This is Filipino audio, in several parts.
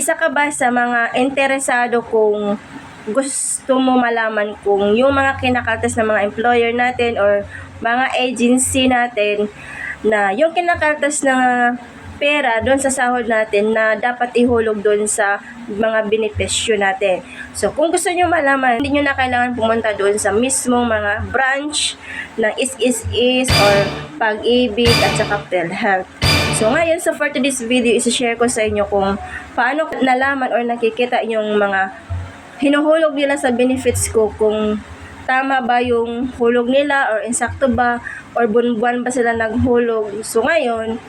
Isa ka ba sa mga interesado kung gusto mo malaman kung yung mga kinakaltas ng mga employer natin or mga agency natin na yung kinakaltas na pera doon sa sahod natin na dapat ihulog doon sa mga benepisyo natin. So, kung gusto nyo malaman, hindi nyo na kailangan pumunta doon sa mismong mga branch ng is or Pag-ibig at saka PhilHealth. So, ngayon, for today's video, isi-share ko sa inyo kung paano nalaman or nakikita yung mga hinuhulog nila sa benefits ko, kung tama ba yung hulog nila or insakto ba or buwan-buwan ba sila naghulog. So, ngayon,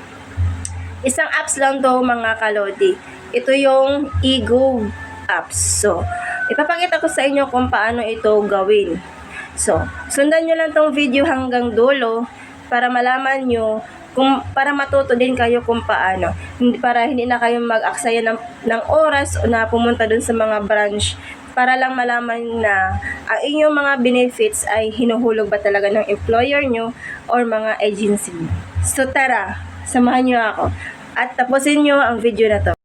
isang apps lang to mga kalodi. Ito yung eGov apps. So, ipapakita ko sa inyo kung paano ito gawin. So, sundan nyo lang tong video hanggang dulo para malaman nyo, para matuto din kayo kung paano. Para hindi na kayo mag-aksaya ng oras o na pumunta dun sa mga branch, para lang malaman na ang inyong mga benefits ay hinuhulog ba talaga ng employer nyo or mga agency. So tara, samahan nyo ako at tapusin nyo ang video na to.